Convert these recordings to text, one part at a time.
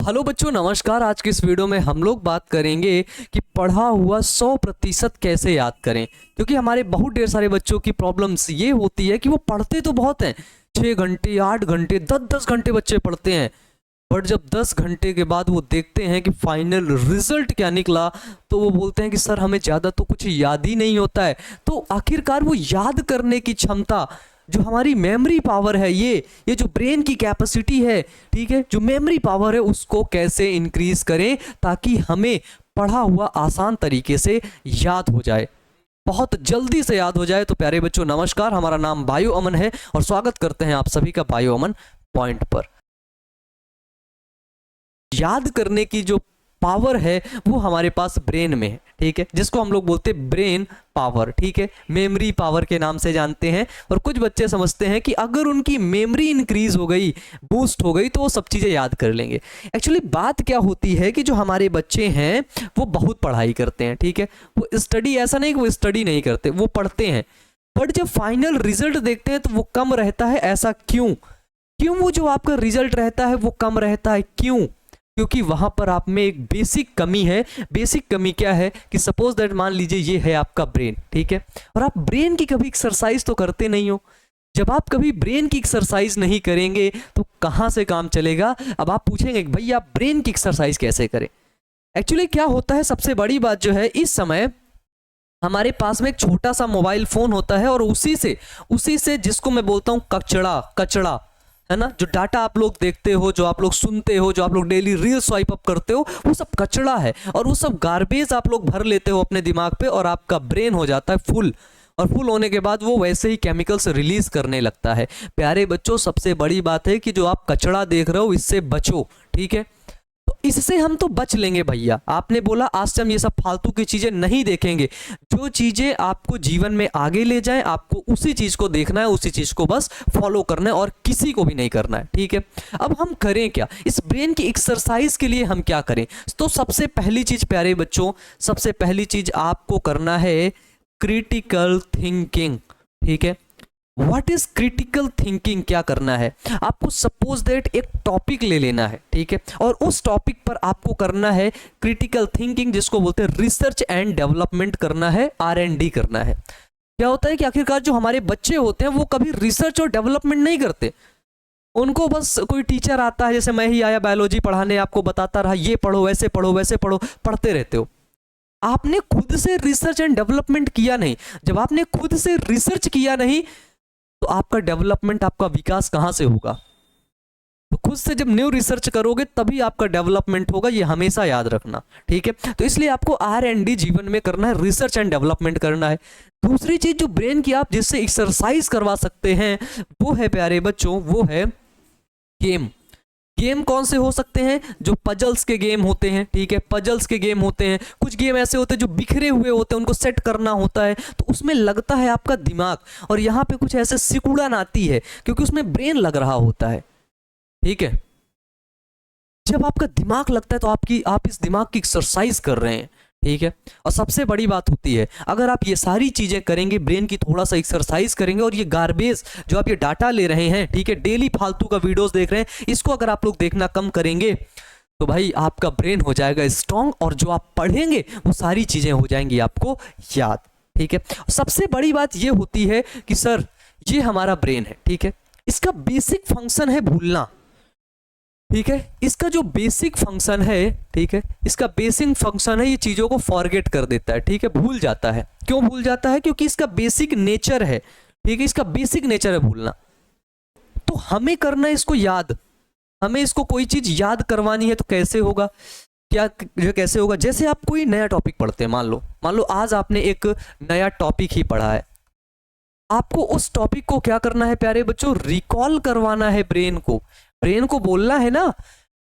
Hello बच्चों, नमस्कार। आज की इस वीडियो में हम लोग बात करेंगे कि पढ़ा हुआ 100% कैसे याद करें। क्योंकि हमारे बहुत ढेर सारे बच्चों की प्रॉब्लम्स ये होती है कि वो पढ़ते तो बहुत हैं, 6 घंटे 8 घंटे 10-10 घंटे बच्चे पढ़ते हैं, बट जब 10 घंटे के बाद वो देखते हैं कि फाइनल रिजल्ट क्या निकला तो वो बोलते हैं कि सर हमें ज़्यादा तो कुछ याद ही नहीं होता है। तो आखिरकार वो याद करने की क्षमता, जो हमारी मेमोरी पावर है, ये जो ब्रेन की कैपेसिटी है, ठीक है, जो मेमोरी पावर है, उसको कैसे इंक्रीज करें ताकि हमें पढ़ा हुआ आसान तरीके से याद हो जाए, बहुत जल्दी से याद हो जाए। तो प्यारे बच्चों नमस्कार, हमारा नाम बायो अमन है और स्वागत करते हैं आप सभी का बायो अमन पॉइंट पर। याद करने की जो पावर है वो हमारे पास ब्रेन में है, ठीक है, जिसको हम लोग बोलते हैं ब्रेन पावर, ठीक है, मेमोरी पावर के नाम से जानते हैं। और कुछ बच्चे समझते हैं कि अगर उनकी मेमोरी इंक्रीज हो गई, बूस्ट हो गई, तो वो सब चीज़ें याद कर लेंगे। एक्चुअली बात क्या होती है कि जो हमारे बच्चे हैं वो बहुत पढ़ाई करते हैं, ठीक है, वो स्टडी, ऐसा नहीं कि वो स्टडी नहीं करते, वो पढ़ते हैं, बट जब फाइनल रिजल्ट देखते हैं तो वो कम रहता है। ऐसा क्यों? क्यों वो जो आपका रिजल्ट रहता है वो कम रहता है? क्यों? क्योंकि वहां पर आप में एक बेसिक कमी है। बेसिक कमी क्या है कि सपोज दैट, मान लीजिए ये है आपका ब्रेन, ठीक है, और आप ब्रेन की कभी एक्सरसाइज तो करते नहीं हो। जब आप कभी ब्रेन की एक्सरसाइज नहीं करेंगे तो कहां से काम चलेगा? अब आप पूछेंगे कि भाई आप ब्रेन की एक्सरसाइज कैसे करें। एक्चुअली क्या होता है, सबसे बड़ी बात जो है, इस समय हमारे पास में एक छोटा सा मोबाइल फोन होता है और उसी से जिसको मैं बोलता हूं कचड़ा कचड़ा, है ना, जो डाटा आप लोग देखते हो, जो आप लोग सुनते हो, जो आप लोग डेली रील स्वाइप अप करते हो, वो सब कचड़ा है और वो सब गार्बेज आप लोग भर लेते हो अपने दिमाग पे और आपका ब्रेन हो जाता है फुल। और फुल होने के बाद वो वैसे ही केमिकल्स रिलीज करने लगता है। प्यारे बच्चों, सबसे बड़ी बात है कि जो आप कचड़ा देख रहे हो इससे बचो, ठीक है। तो इससे हम तो बच लेंगे भैया। आपने बोला आज से हम ये सब फालतू की चीजें नहीं देखेंगे, जो चीजें आपको जीवन में आगे ले जाएं आपको उसी चीज को देखना है, उसी चीज को बस फॉलो करना है और किसी को भी नहीं करना है, ठीक है। अब हम करें क्या इस ब्रेन की एक्सरसाइज के लिए? हम क्या करें? तो सबसे पहली चीज प्यारे बच्चों, सबसे पहली चीज आपको करना है क्रिटिकल थिंकिंग, ठीक है। What is critical thinking? क्या करना है आपको? सपोज दैट एक टॉपिक ले लेना है, ठीक है, और उस टॉपिक पर आपको करना है क्रिटिकल थिंकिंग, जिसको बोलते हैं रिसर्च एंड डेवलपमेंट करना है, R&D करना है। क्या होता है कि आखिरकार जो हमारे बच्चे होते हैं वो कभी रिसर्च और डेवलपमेंट नहीं करते। उनको बस कोई टीचर आता है, जैसे मैं ही आया बायोलॉजी पढ़ाने, आपको बताता रहा ये पढ़ो, वैसे पढ़ो, वैसे पढ़ो, पढ़ते रहते हो। आपने खुद से रिसर्च एंड डेवलपमेंट किया नहीं। जब आपने खुद से रिसर्च किया नहीं तो आपका डेवलपमेंट, आपका विकास कहां से होगा? तो खुद से जब न्यू रिसर्च करोगे तभी आपका डेवलपमेंट होगा, ये हमेशा याद रखना, ठीक है। तो इसलिए आपको R&D जीवन में करना है, रिसर्च एंड डेवलपमेंट करना है। दूसरी चीज जो ब्रेन की आप जिससे एक्सरसाइज करवा सकते हैं वो है प्यारे बच्चों, वो है गेम। गेम कौन से हो सकते हैं? जो पजल्स के गेम होते हैं, ठीक है, पजल्स के गेम होते हैं। कुछ गेम ऐसे होते हैं जो बिखरे हुए होते हैं, उनको सेट करना होता है, तो उसमें लगता है आपका दिमाग, और यहाँ पे कुछ ऐसे सिकुड़न आती है क्योंकि उसमें ब्रेन लग रहा होता है, ठीक है। जब आपका दिमाग लगता है तो आप इस दिमाग की एक्सरसाइज कर रहे हैं, ठीक है। और सबसे बड़ी बात होती है, अगर आप ये सारी चीजें करेंगे, ब्रेन की थोड़ा सा एक्सरसाइज करेंगे, और ये गार्बेज जो आप ये डाटा ले रहे हैं, ठीक है, डेली फालतू का वीडियोस देख रहे हैं, इसको अगर आप लोग देखना कम करेंगे तो भाई आपका ब्रेन हो जाएगा स्ट्रांग, और जो आप पढ़ेंगे वो सारी चीजें हो जाएंगी आपको याद, ठीक है। सबसे बड़ी बात ये होती है कि सर ये हमारा ब्रेन है, ठीक है, इसका बेसिक फंक्शन है भूलना, ठीक है। इसका जो बेसिक फंक्शन है, ठीक है, इसका बेसिक फंक्शन है ये चीजों को फॉरगेट कर देता है, ठीक है, भूल जाता है। क्यों भूल जाता है? क्योंकि इसका बेसिक नेचर है, ठीक है, इसका बेसिक नेचर है भूलना। तो हमें करना है इसको याद। हमें इसको कोई चीज याद करवानी है तो कैसे होगा? क्या जो कैसे होगा? जैसे आप कोई नया टॉपिक पढ़ते हैं, मान लो आज आपने एक नया टॉपिक ही पढ़ा है, आपको उस टॉपिक को क्या करना है प्यारे बच्चों? रिकॉल करवाना है ब्रेन को। ब्रेन को बोलना है ना,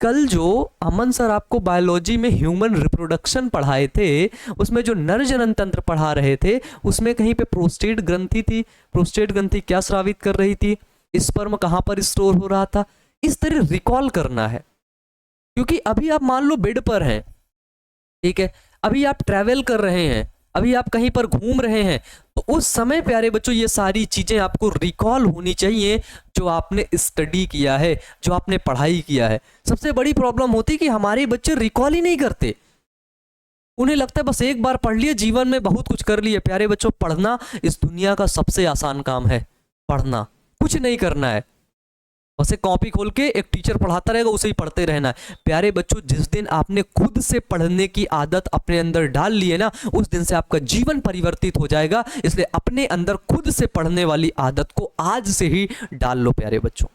कल जो अमन सर आपको बायोलॉजी में ह्यूमन रिप्रोडक्शन पढ़ाए थे, उसमें जो नर जनन तंत्र पढ़ा रहे थे, उसमें कहीं पे प्रोस्टेट ग्रंथि थी। प्रोस्टेट ग्रंथि क्या स्रावित कर रही थी? स्पर्म कहां पर स्टोर हो रहा था? इस तरह रिकॉल करना है। क्योंकि अभी आप मान लो बेड पर हैं, ठीक है, अभी आप ट्रैवल कर रहे हैं, अभी आप कहीं पर घूम रहे हैं, तो उस समय प्यारे बच्चों ये सारी चीजें आपको रिकॉल होनी चाहिए जो आपने स्टडी किया है, जो आपने पढ़ाई किया है। सबसे बड़ी प्रॉब्लम होती है कि हमारे बच्चे रिकॉल ही नहीं करते, उन्हें लगता है बस एक बार पढ़ लिए जीवन में बहुत कुछ कर लिए। प्यारे बच्चों, पढ़ना इस दुनिया का सबसे आसान काम है। पढ़ना, कुछ नहीं करना है, बस एक कॉपी खोल के एक टीचर पढ़ाता रहेगा उसे ही पढ़ते रहना है। प्यारे बच्चों, जिस दिन आपने खुद से पढ़ने की आदत अपने अंदर डाल ली है ना, उस दिन से आपका जीवन परिवर्तित हो जाएगा। इसलिए अपने अंदर खुद से पढ़ने वाली आदत को आज से ही डाल लो प्यारे बच्चों,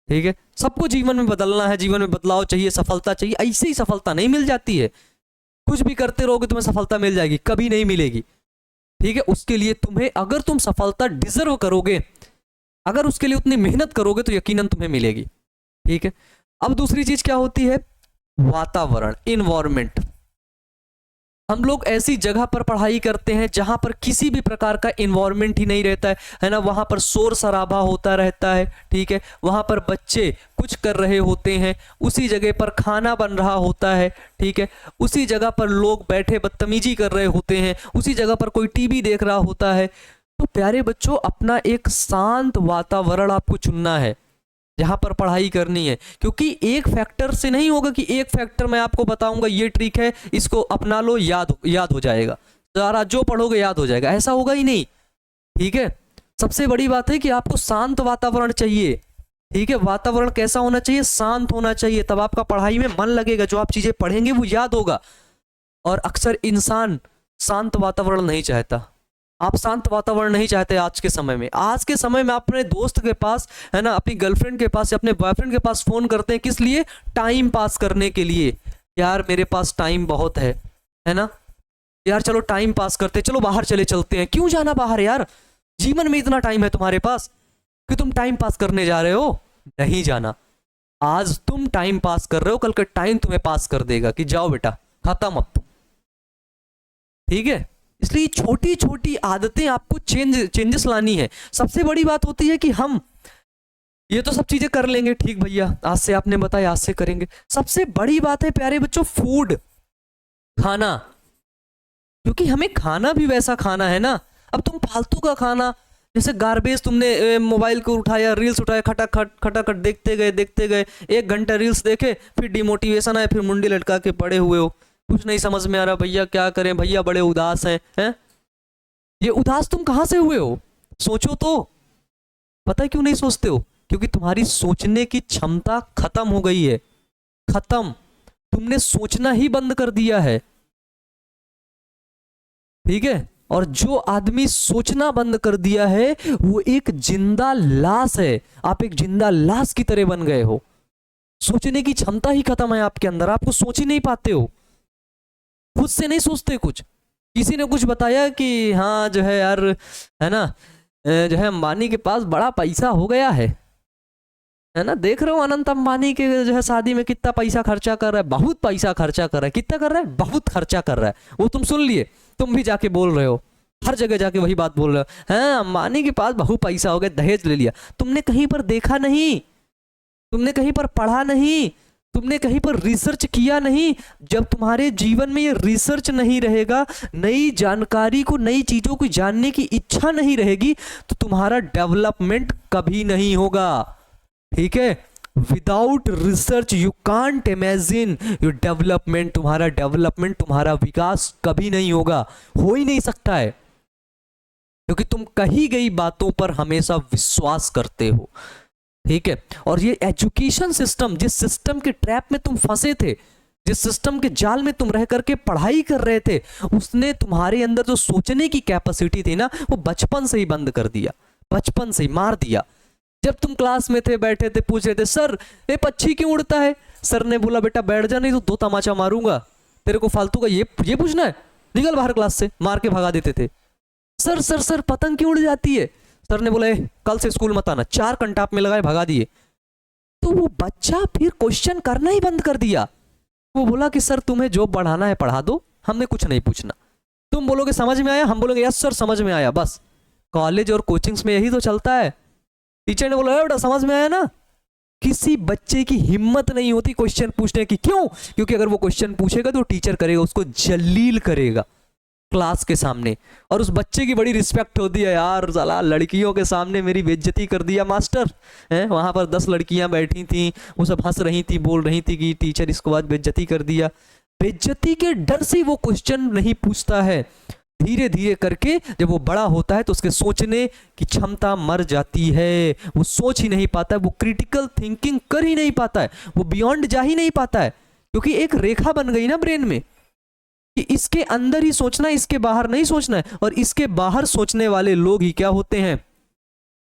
ठीक है। सबको जीवन में बदलना है, जीवन में बदलाव चाहिए, सफलता चाहिए। ऐसे ही सफलता नहीं मिल जाती है। कुछ भी करते रहोगे तुम्हें सफलता मिल जाएगी, कभी नहीं मिलेगी, ठीक है। उसके लिए तुम्हें, अगर तुम सफलता डिजर्व करोगे, अगर उसके लिए उतनी मेहनत करोगे तो यकीनन तुम्हें मिलेगी, ठीक है। अब दूसरी चीज क्या होती है? वातावरण, इन्वायरमेंट। हम लोग ऐसी जगह पर पढ़ाई करते हैं जहां पर किसी भी प्रकार का इन्वायरमेंट ही नहीं रहता है ना। वहां पर शोर शराबा होता रहता है, ठीक है। वहां पर बच्चे कुछ कर रहे होते हैं, उसी जगह पर खाना बन रहा होता है, ठीक है। उसी जगह पर लोग बैठे बदतमीजी कर रहे होते हैं, उसी जगह पर कोई टीवी देख रहा होता है। तो प्यारे बच्चों, अपना एक शांत वातावरण आपको चुनना है जहां पर पढ़ाई करनी है, क्योंकि एक फैक्टर से नहीं होगा कि एक फैक्टर मैं आपको बताऊंगा ये ट्रिक है, इसको अपना लो, याद हो जाएगा, सारा जो पढ़ोगे याद हो जाएगा, ऐसा होगा ही नहीं, ठीक है। सबसे बड़ी बात है कि आपको शांत वातावरण चाहिए, ठीक है। वातावरण कैसा होना चाहिए? शांत होना चाहिए, तब आपका पढ़ाई में मन लगेगा, जो आप चीजें पढ़ेंगे वो याद होगा। और अक्सर इंसान शांत वातावरण नहीं चाहता। आप शांत वातावरण नहीं चाहते आज के समय में। आज के समय में आप अपने दोस्त के पास, है ना, अपनी गर्लफ्रेंड के पास या अपने बॉयफ्रेंड के पास फोन करते हैं, किस लिए? टाइम पास करने के लिए। यार मेरे पास टाइम बहुत है ना, यार चलो टाइम पास करते, चलो बाहर चले चलते हैं। क्यों जाना बाहर यार? जीवन में इतना टाइम है तुम्हारे पास कि तुम टाइम पास करने जा रहे हो? नहीं जाना। आज तुम टाइम पास कर रहे हो, कल का टाइम तुम्हें पास कर देगा कि जाओ बेटा, खत्म अब तुम, ठीक है। इसलिए छोटी छोटी आदतें आपको चेंजेस लानी है। सबसे बड़ी बात होती है कि हम ये तो सब चीजें कर लेंगे, ठीक भैया, आज से आपने बताया, आज से करेंगे। सबसे बड़ी बात है प्यारे बच्चों, फूड, खाना, क्योंकि हमें खाना भी वैसा खाना है ना। अब तुम फालतू का खाना, जैसे गार्बेज, तुमने मोबाइल को उठाया, रील्स उठाया, खटाखट खटाखट देखते गए 1 घंटा रील्स देखे, फिर डिमोटिवेशन आया, फिर मुंडी लटका के पड़े हुए हो, कुछ नहीं समझ में आ रहा, भैया क्या करें, भैया बड़े उदास हैं। ये उदास तुम कहां से हुए हो? सोचो तो। पता है क्यों नहीं सोचते हो? क्योंकि तुम्हारी सोचने की क्षमता खत्म हो गई है, खत्म। तुमने सोचना ही बंद कर दिया है, ठीक है। और जो आदमी सोचना बंद कर दिया है वो एक जिंदा लाश है। आप एक जिंदा लाश की तरह बन गए हो। सोचने की क्षमता ही खत्म है आपके अंदर, आपको सोच ही नहीं पाते हो, खुद से नहीं सोचते कुछ। किसी ने कुछ बताया कि हाँ जो है यार, है ना, जो है अंबानी के पास बड़ा पैसा हो गया है ना, देख रहे हो अनंत अंबानी के जो है शादी में कितना पैसा खर्चा कर रहा है, बहुत पैसा खर्चा कर रहा है। कितना कर रहा है? बहुत खर्चा कर रहा है। वो तुम सुन लिए, तुम भी जाके बोल रहे हो, हर जगह जाके वही बात बोल रहे हो, हाँ अंबानी के पास बहुत पैसा हो गया, दहेज ले लिया। तुमने कहीं पर देखा नहीं, तुमने कहीं पर पढ़ा नहीं, तुमने कहीं पर रिसर्च किया नहीं। जब तुम्हारे जीवन में ये रिसर्च नहीं रहेगा, नई जानकारी को, नई चीजों को जानने की इच्छा नहीं रहेगी, तो तुम्हारा डेवलपमेंट कभी नहीं होगा, ठीक है। Without research you can't imagine your development. तुम्हारा डेवलपमेंट, तुम्हारा विकास कभी नहीं होगा, हो ही नहीं सकता है, क्योंकि तुम कही गई बातों पर हमेशा विश्वास करते हो, ठीक है। और ये एजुकेशन सिस्टम, जिस सिस्टम के ट्रैप में तुम फंसे थे, जिस सिस्टम के जाल में तुम रह करके पढ़ाई कर रहे थे, उसने तुम्हारे अंदर जो सोचने की कैपेसिटी थी ना, वो बचपन से ही बंद कर दिया, बचपन से ही मार दिया। जब तुम क्लास में थे, बैठे थे, पूछ रहे थे सर ये पक्षी क्यों उड़ता है, सर ने बोला बेटा बैठ जा, नहीं तो 2 तमाचा मारूंगा, तेरे को फालतू का ये पूछना है, निकल बाहर क्लास से, मार के भगा देते थे। सर सर सर पतंग क्यों उड़ जाती है, सर ने बोला कल से स्कूल मत आना, 4 कंटाप में लगाए भगा दिए। तो वो बच्चा फिर क्वेश्चन करना ही बंद कर दिया। वो बोला कि सर तुम्हें जो पढ़ाना है पढ़ा दो, हमने कुछ नहीं पूछना। तुम बोलोगे समझ में आया, हम बोलोगे यस सर समझ में आया, बस। कॉलेज और कोचिंग्स में यही तो चलता है। टीचर ने बोला बेटा समझ में आया ना, किसी बच्चे की हिम्मत नहीं होती क्वेश्चन पूछने की। क्यों? क्योंकि अगर वो क्वेश्चन पूछेगा तो टीचर करेगा उसको जलील करेगा, क्लास के सामने, और उस बच्चे की बड़ी रिस्पेक्ट होती है, यार साला लड़कियों के सामने मेरी बेइज्जती कर दिया मास्टर है। वहाँ पर 10 लड़कियाँ बैठी थीं, वो सब हंस रही थी, बोल रही थी कि टीचर इसको आज बेइज्जती कर दिया। बेइज्जती के डर से वो क्वेश्चन नहीं पूछता है। धीरे धीरे करके जब वो बड़ा होता है तो उसके सोचने की क्षमता मर जाती है, वो सोच ही नहीं पाता है, वो क्रिटिकल थिंकिंग कर ही नहीं पाता है, वो बियॉन्ड जा ही नहीं पाता है, क्योंकि एक रेखा बन गई ना ब्रेन में कि इसके अंदर ही सोचना है, इसके बाहर नहीं सोचना है। और इसके बाहर सोचने वाले लोग ही क्या होते हैं,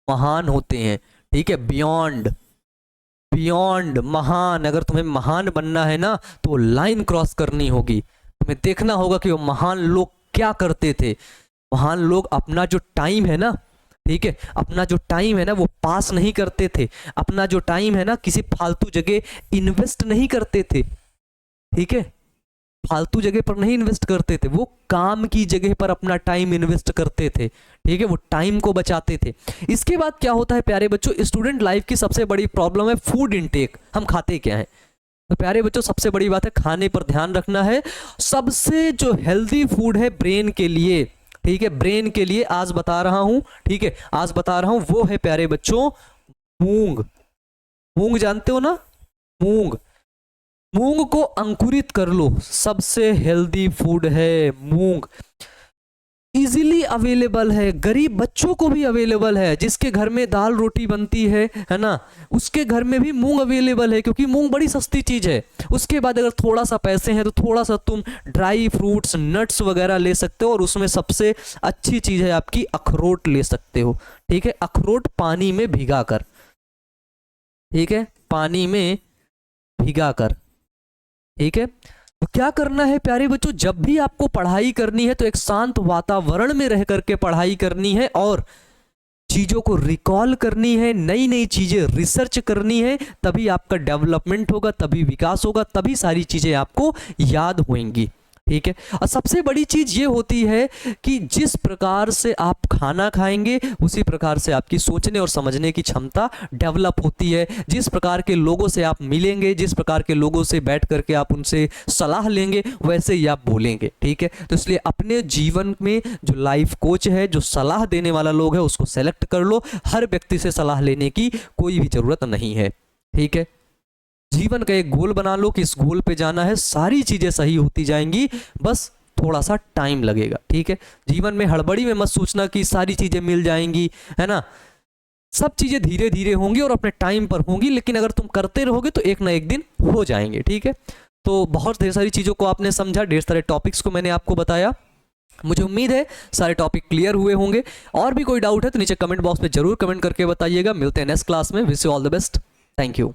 महान होते हैं। ठीक है, बियॉन्ड, बियॉन्ड महान। अगर तुम्हें महान बनना है ना तो लाइन क्रॉस करनी होगी, तुम्हें देखना होगा कि वो महान लोग क्या करते थे। महान लोग अपना जो टाइम है ना, ठीक है, अपना जो टाइम है ना वो पास नहीं करते थे, अपना जो टाइम है ना किसी फालतू जगह इन्वेस्ट नहीं करते थे। ठीक है, फालतू जगह पर नहीं इन्वेस्ट करते थे, वो काम की जगह पर अपना टाइम इन्वेस्ट करते थे। ठीक है, वो टाइम को बचाते थे। इसके बाद क्या होता है प्यारे बच्चों, स्टूडेंट लाइफ की सबसे बड़ी प्रॉब्लम है फूड इनटेक, हम खाते क्या है। तो प्यारे बच्चों सबसे बड़ी बात है खाने पर ध्यान रखना है। सबसे जो हेल्दी फूड है ब्रेन के लिए, ठीक है, ब्रेन के लिए आज बता रहा हूं, ठीक है, आज बता रहा हूं, वो है प्यारे बच्चों मूंग। मूंग जानते हो ना, मूंग। मूंग को अंकुरित कर लो, सबसे हेल्दी फूड है मूंग। इजीली अवेलेबल है, गरीब बच्चों को भी अवेलेबल है, जिसके घर में दाल रोटी बनती है ना, उसके घर में भी मूंग अवेलेबल है, क्योंकि मूंग बड़ी सस्ती चीज है। उसके बाद अगर थोड़ा सा पैसे हैं तो थोड़ा सा तुम ड्राई फ्रूट्स नट्स वगैरह ले सकते हो, और उसमें सबसे अच्छी चीज है आपकी अखरोट ले सकते हो। ठीक है, अखरोट पानी में भिगा कर, ठीक है, पानी में भिगा कर। ठीक है, तो क्या करना है प्यारे बच्चों, जब भी आपको पढ़ाई करनी है तो एक शांत वातावरण में रह करके पढ़ाई करनी है, और चीजों को रिकॉल करनी है, नई नई चीजें रिसर्च करनी है, तभी आपका डेवलपमेंट होगा, तभी विकास होगा, तभी सारी चीजें आपको याद होंगी। ठीक है, और सबसे बड़ी चीज ये होती है कि जिस प्रकार से आप खाना खाएंगे उसी प्रकार से आपकी सोचने और समझने की क्षमता डेवलप होती है। जिस प्रकार के लोगों से आप मिलेंगे, जिस प्रकार के लोगों से बैठ करके आप उनसे सलाह लेंगे, वैसे ही आप बोलेंगे। ठीक है, तो इसलिए अपने जीवन में जो लाइफ कोच है, जो सलाह देने वाला लोग है, उसको सेलेक्ट कर लो। हर व्यक्ति से सलाह लेने की कोई भी जरूरत नहीं है। ठीक है, जीवन का एक गोल बना लो कि इस गोल पे जाना है, सारी चीजें सही होती जाएंगी, बस थोड़ा सा टाइम लगेगा। ठीक है, जीवन में हड़बड़ी में मत सोचना कि सारी चीजें मिल जाएंगी, है ना, सब चीजें धीरे धीरे होंगी और अपने टाइम पर होंगी, लेकिन अगर तुम करते रहोगे तो एक ना एक दिन हो जाएंगे। ठीक है, तो बहुत ढेर सारी चीजों को आपने समझा, ढेर सारे टॉपिक्स को मैंने आपको बताया। मुझे उम्मीद है सारे टॉपिक क्लियर हुए होंगे। और भी कोई डाउट है तो नीचे कमेंट बॉक्स में जरूर कमेंट करके बताइएगा। मिलते हैं नेक्स्ट क्लास में। Wish you all the best. Thank you.